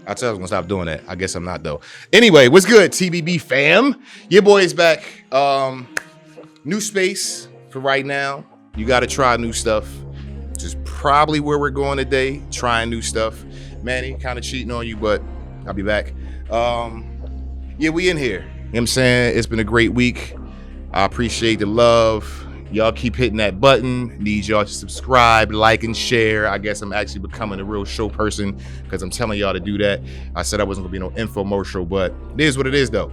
I said I was gonna stop doing that. I guess I'm not though. Anyway, what's good, TBB fam? Your boy is back. New space for right now. You got to try new stuff. Which is probably where we're going today. Trying new stuff. Manny, kind of cheating on you, but I'll be back. Yeah, we in here. You know what I'm saying? It's been a great week. I appreciate the love. Y'all keep hitting that button. Need y'all to subscribe, like, and share. I guess I'm actually becoming a real show person because I'm telling y'all to do that. I said I wasn't gonna be no infomercial, but it is what it is though.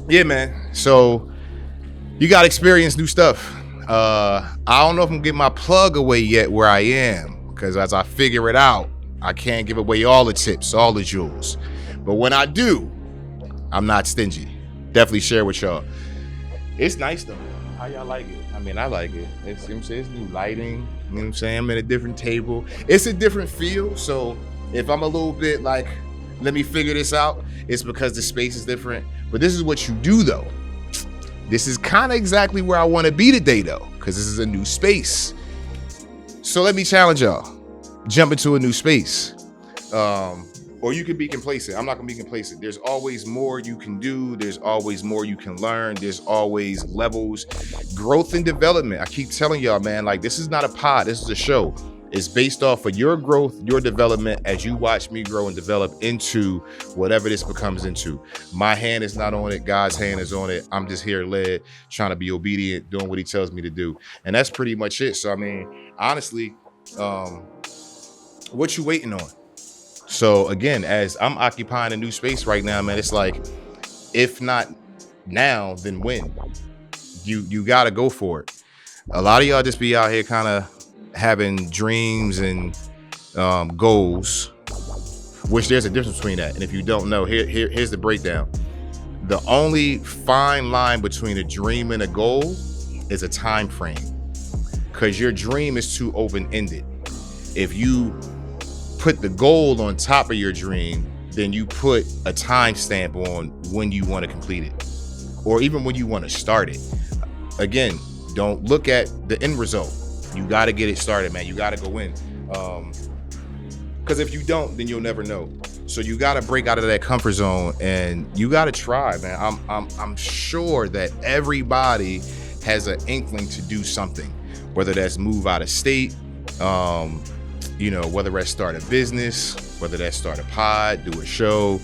Yeah, man. So you got to experience new stuff. I don't know if I'm gonna get my plug away yet where I am, because as I figure it out, I can't give away all the tips, all the jewels. But when I do, I'm not stingy. Definitely share with y'all. It's nice though. How y'all like it? I mean, I like it. It's new lighting. You know what I'm saying? I'm at a different table. It's a different feel. So if I'm a little bit like, let me figure this out, it's because the space is different. But this is what you do though. This is kind of exactly where I want to be today though, because this is a new space. So let me challenge y'all. Jump into a new space. Or you can be complacent. I'm not gonna be complacent. There's always more you can do. There's always more you can learn. There's always levels, growth and development. I keep telling y'all, man, like this is not a pod, this is a show. It's based off of your growth, your development as you watch me grow and develop into whatever this becomes into. My hand is not on it, God's hand is on it. I'm just here led, trying to be obedient, doing what he tells me to do. And that's pretty much it. So I mean, honestly, what you waiting on? So again, as I'm occupying a new space right now, man, it's like, if not now, then when? You gotta go for it. A lot of y'all just be out here kind of having dreams and goals, which there's a difference between that. And if you don't know, here's the breakdown. The only fine line between a dream and a goal is a time frame, because your dream is too open-ended. If you put the goal on top of your dream, then you put a timestamp on when you want to complete it, or even when you want to start it. Again, don't look at the end result. You got to get it started, man. You got to go in, because if you don't, then you'll never know. So you got to break out of that comfort zone, and you got to try, man. I'm sure that everybody has an inkling to do something, whether that's move out of state, whether that's start a business, whether that's start a pod, do a show.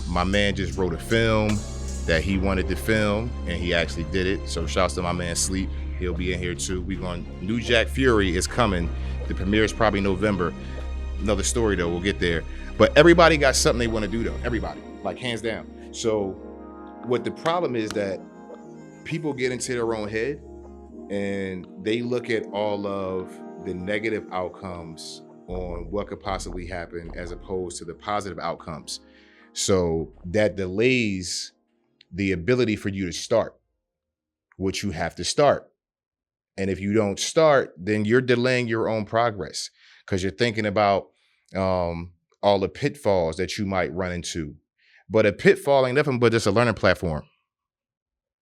My man just wrote a film that he wanted to film, and he actually did it. So shouts to my man Sleep. He'll be in here too. New Jack Fury is coming. The premiere is probably November. Another story though, we'll get there. But everybody got something they want to do though. Everybody, like hands down. So what the problem is that people get into their own head and they look at all of the negative outcomes on what could possibly happen as opposed to the positive outcomes. So that delays the ability for you to start what you have to start. And if you don't start, then you're delaying your own progress, because you're thinking about all the pitfalls that you might run into. But a pitfall ain't nothing but just a learning platform.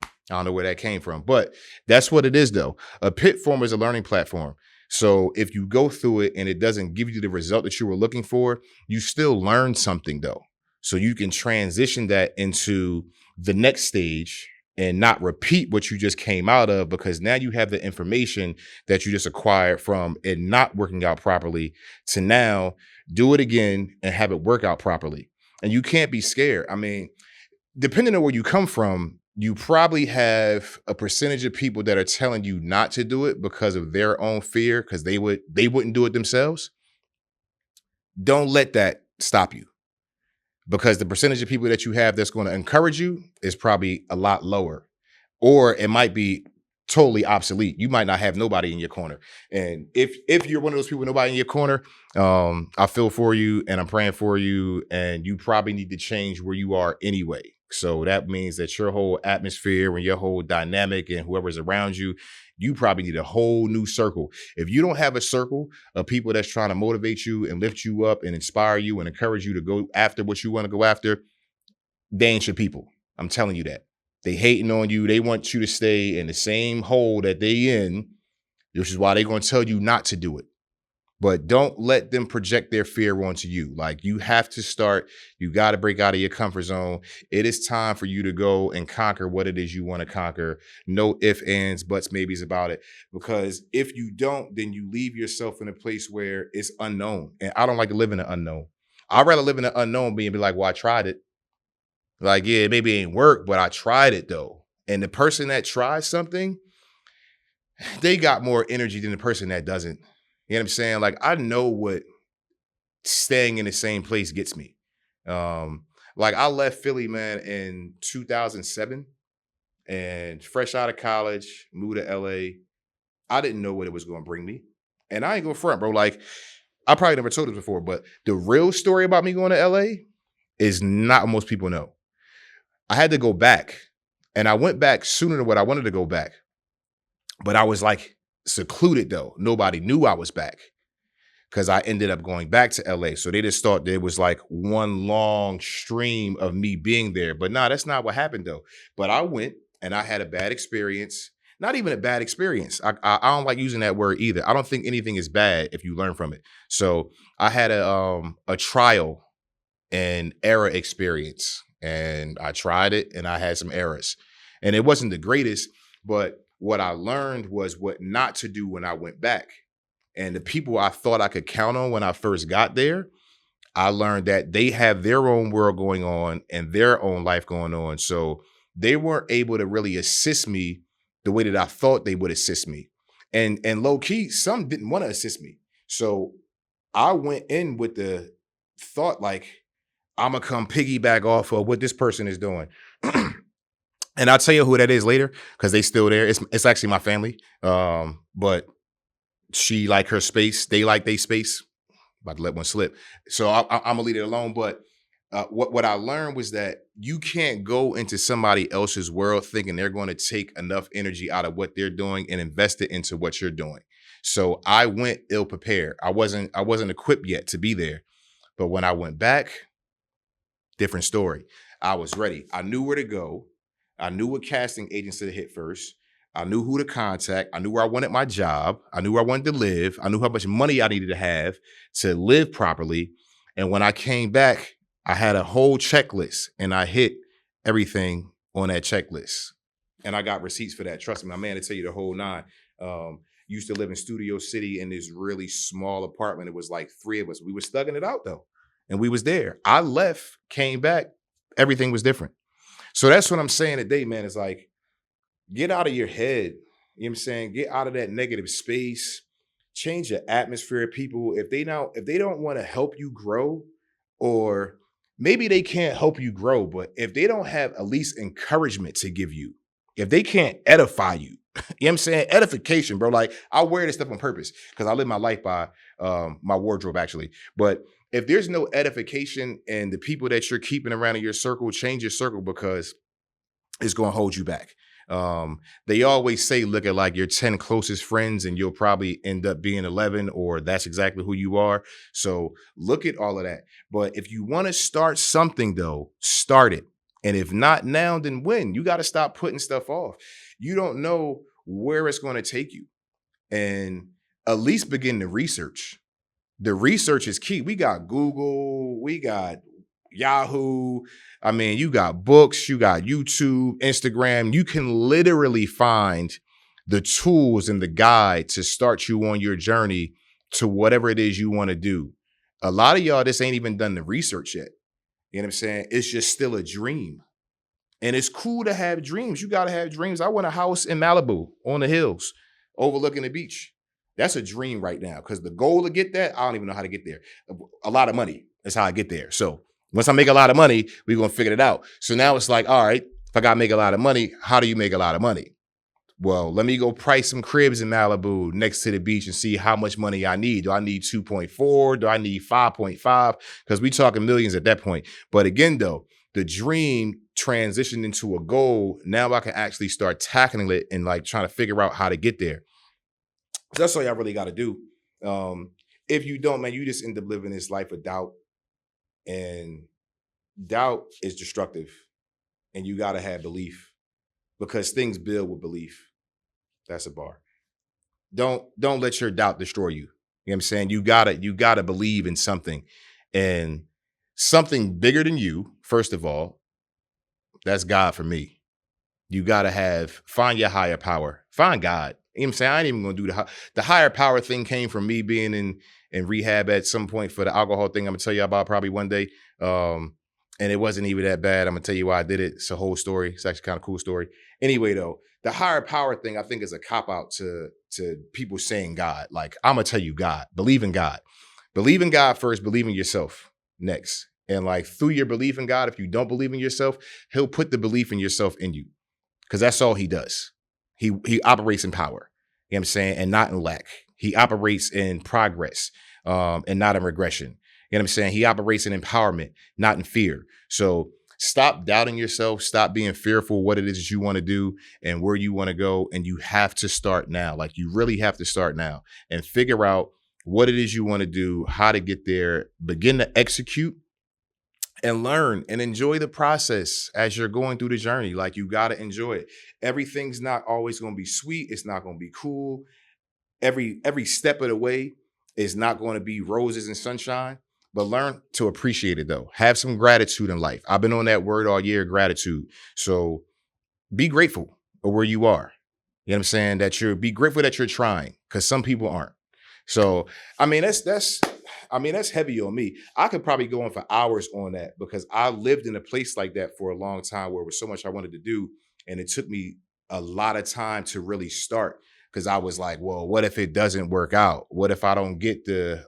I don't know where that came from, but that's what it is though. A pitfall is a learning platform. So if you go through it and it doesn't give you the result that you were looking for, you still learn something though. So you can transition that into the next stage and not repeat what you just came out of, because now you have the information that you just acquired from it not working out properly to now do it again and have it work out properly. And you can't be scared. I mean, depending on where you come from, you probably have a percentage of people that are telling you not to do it because of their own fear, because they wouldn't do it themselves. Don't let that stop you, because the percentage of people that you have that's going to encourage you is probably a lot lower, or it might be totally obsolete. You might not have nobody in your corner. And if you're one of those people, nobody in your corner, I feel for you and I'm praying for you, and you probably need to change where you are anyway. So that means that your whole atmosphere and your whole dynamic and whoever's around you, you probably need a whole new circle. If you don't have a circle of people that's trying to motivate you and lift you up and inspire you and encourage you to go after what you want to go after, they ain't your people. I'm telling you that. They hating on you. They want you to stay in the same hole that they in, which is why they're going to tell you not to do it. but don't let them project their fear onto you. Like, you have to start, you got to break out of your comfort zone. It is time for you to go and conquer what it is you want to conquer. No ifs, ands, buts, maybes about it. Because if you don't, then you leave yourself in a place where it's unknown. And I don't like to live in the unknown. I'd rather live in the unknown and be like, well, I tried it. Like, yeah, maybe it ain't work, but I tried it though. And the person that tries something, they got more energy than the person that doesn't. You know what I'm saying? Like, I know what staying in the same place gets me. Like, I left Philly, man, in 2007, and fresh out of college, moved to LA. I didn't know what it was going to bring me. And I ain't going to front, bro. Like, I probably never told this before, but the real story about me going to LA is not what most people know. I had to go back, and I went back sooner than what I wanted to go back. But I was like secluded though. Nobody knew I was back because I ended up going back to LA. So they just thought there was like one long stream of me being there. But nah, that's not what happened though. But I went and I had a bad experience. Not even a bad experience. I don't like using that word either. I don't think anything is bad if you learn from it. So I had a trial and error experience, and I tried it and I had some errors, and it wasn't the greatest, but what I learned was what not to do when I went back. And the people I thought I could count on when I first got there, I learned that they have their own world going on and their own life going on. So they weren't able to really assist me the way that I thought they would assist me. And low key, some didn't want to assist me. So I went in with the thought like, I'm gonna come piggyback off of what this person is doing. And I'll tell you who that is later because they still there. It's actually my family. But she like her space. They like their space. About to let one slip. So I'm gonna leave it alone. But what I learned was that you can't go into somebody else's world thinking they're going to take enough energy out of what they're doing and invest it into what you're doing. So I went ill prepared. I wasn't equipped yet to be there. But when I went back, different story. I was ready. I knew where to go. I knew what casting agents to hit first. I knew who to contact. I knew where I wanted my job. I knew where I wanted to live. I knew how much money I needed to have to live properly. And when I came back, I had a whole checklist and I hit everything on that checklist. And I got receipts for that. Trust me, my man, to tell you the whole nine. Used to live in Studio City in this really small apartment. It was like three of us. We were stugging it out though. And we was there. I left, came back, everything was different. So that's what I'm saying today, man. It's like, get out of your head. You know what I'm saying? Get out of that negative space. Change your atmosphere. People, if they don't want to help you grow, or maybe they can't help you grow, but if they don't have at least encouragement to give you, if they can't edify you, you know what I'm saying? Edification, bro. Like, I wear this stuff on purpose because I live my life by my wardrobe, actually. But if there's no edification and the people that you're keeping around in your circle, change your circle because it's going to hold you back. They always say, look at like your 10 closest friends and you'll probably end up being 11, or that's exactly who you are. So look at all of that. But if you want to start something though, start it. And if not now, then when? You got to stop putting stuff off. You don't know where it's going to take you. And at least begin the research. The research is key. We got Google, we got Yahoo. I mean, you got books, you got YouTube, Instagram. You can literally find the tools and the guide to start you on your journey to whatever it is you want to do. A lot of y'all just ain't even done the research yet. You know what I'm saying? It's just still a dream. And it's cool to have dreams. You got to have dreams. I want a house in Malibu on the hills overlooking the beach. That's a dream right now, because the goal to get that, I don't even know how to get there. A lot of money is how I get there. So once I make a lot of money, we're going to figure it out. So now it's like, all right, if I got to make a lot of money, how do you make a lot of money? Well, let me go price some cribs in Malibu next to the beach and see how much money I need. Do I need 2.4? Do I need 5.5? Because we talking millions at that point. But again, though, the dream transitioned into a goal. Now I can actually start tackling it and like trying to figure out how to get there. So that's all y'all really got to do. If you don't, man, you just end up living this life of doubt. And doubt is destructive. And you got to have belief, because things build with belief. That's a bar. Don't let your doubt destroy you. You know what I'm saying? You gotta believe in something, and something bigger than you, first of all. That's God for me. You gotta find your higher power, find God. You know what I'm saying? I ain't even gonna do the higher power thing came from me being in rehab at some point for the alcohol thing. I'm gonna tell you about probably one day. And it wasn't even that bad. I'm gonna tell you why I did it. It's a whole story. It's actually kind of cool story. Anyway, though, the higher power thing I think is a cop out to people saying God. Like, I'm gonna tell you God. Believe in God. Believe in God first, believe in yourself next. And like through your belief in God, if you don't believe in yourself, he'll put the belief in yourself in you. Because that's all he does. He operates in power. You know what I'm saying? And not in lack. He operates in progress, and not in regression. You know what I'm saying? He operates in empowerment, not in fear. So stop doubting yourself. Stop being fearful what it is that you want to do and where you want to go. And you have to start now. Like, you really have to start now and figure out what it is you want to do, how to get there, begin to execute, and learn and enjoy the process as you're going through the journey. Like, you got to enjoy it. Everything's not always going to be sweet. It's not going to be cool. Every step of the way is not going to be roses and sunshine, but learn to appreciate it though. Have some gratitude in life. I've been on that word all year, gratitude. So be grateful of where you are. You know what I'm saying? Be grateful that you're trying, because some people aren't. So, I mean, that's heavy on me. I could probably go on for hours on that, because I lived in a place like that for a long time where there was so much I wanted to do. And it took me a lot of time to really start, because I was like, well, what if it doesn't work out? What if I don't get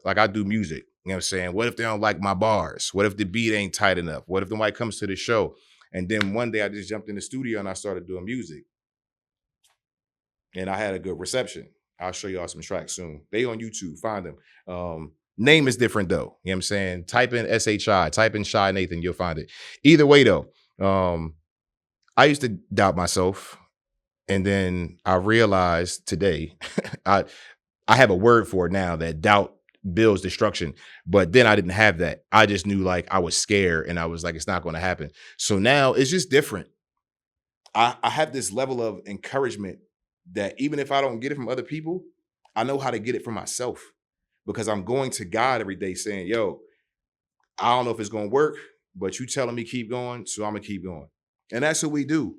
I do music. You know what I'm saying? What if they don't like my bars? What if the beat ain't tight enough? What if nobody comes to the show? And then one day I just jumped in the studio and I started doing music. And I had a good reception. I'll show y'all some tracks soon. They on YouTube, find them. Name is different though. You know what I'm saying? Type in SHI, type in Shy Nathan, you'll find it. Either way though, I used to doubt myself. And then I realized today, I have a word for it now, that doubt builds destruction. But then I didn't have that. I just knew, like, I was scared and I was like, it's not going to happen. So now it's just different. I have this level of encouragement that even if I don't get it from other people, I know how to get it from myself, because I'm going to God every day saying, yo, I don't know if it's going to work, but you telling me keep going, so I'm going to keep going. And that's what we do.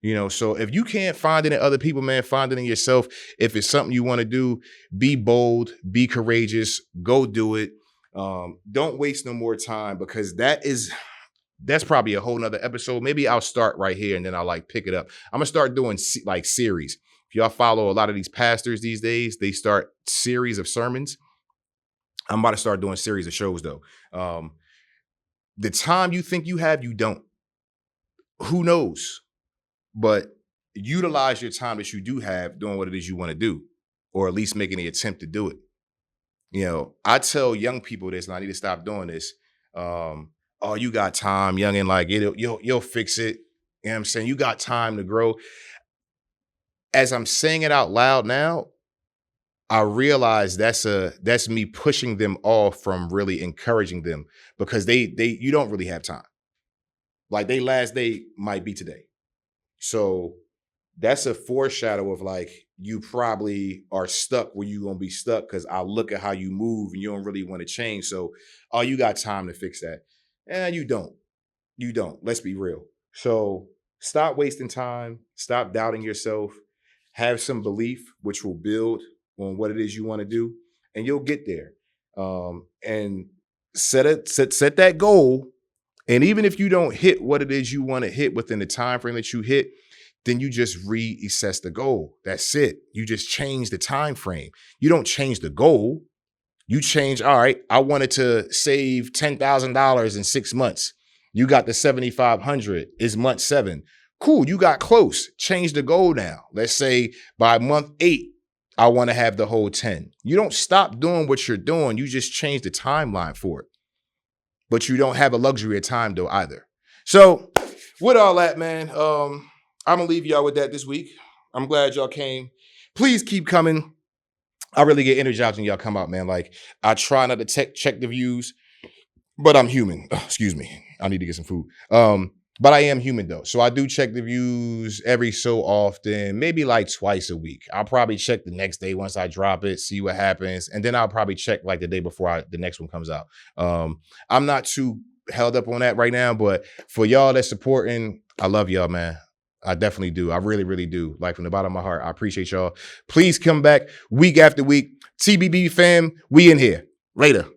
You know, so if you can't find it in other people, man, find it in yourself. If it's something you want to do, be bold, be courageous, go do it. Don't waste no more time, because that's probably a whole nother episode. Maybe I'll start right here and then I'll pick it up. I'm gonna start doing series. If y'all follow a lot of these pastors these days, they start series of sermons. I'm about to start doing series of shows though. The time you think you have, you don't. Who knows? But utilize your time that you do have doing what it is you want to do, or at least making the attempt to do it. You know, I tell young people this, and I need to stop doing this. Oh, you got time, young, and you'll fix it. You know what I'm saying? You got time to grow. As I'm saying it out loud now, I realize that's me pushing them off from really encouraging them, because you don't really have time. Like, their last day might be today. So that's a foreshadow of you probably are stuck where you're going to be stuck, because I look at how you move and you don't really want to change. So, oh, you got time to fix that. And you don't. You don't. Let's be real. So stop wasting time. Stop doubting yourself. Have some belief, which will build on what it is you want to do, and you'll get there. And set that goal. And even if you don't hit what it is you want to hit within the time frame that you hit, then you just reassess the goal. That's it. You just change the time frame. You don't change the goal. You change, all right, I wanted to save $10,000 in 6 months. You got the 7,500 is month 7. Cool, you got close. Change the goal now. Let's say by month 8, I want to have the whole 10. You don't stop doing what you're doing. You just change the timeline for it. But you don't have a luxury of time though either. So with all that, man, I'm gonna leave y'all with that this week. I'm glad y'all came. Please keep coming. I really get energized when y'all come out, man. I try not to check the views, but I'm human. Excuse me. I need to get some food. But I am human though. So I do check the views every so often, maybe like twice a week. I'll probably check the next day once I drop it, see what happens. And then I'll probably check like the day before the next one comes out. I'm not too held up on that right now, but for y'all that's supporting, I love y'all, man. I definitely do. I really, really do. Like from the bottom of my heart, I appreciate y'all. Please come back week after week. TBB fam, we in here. Later.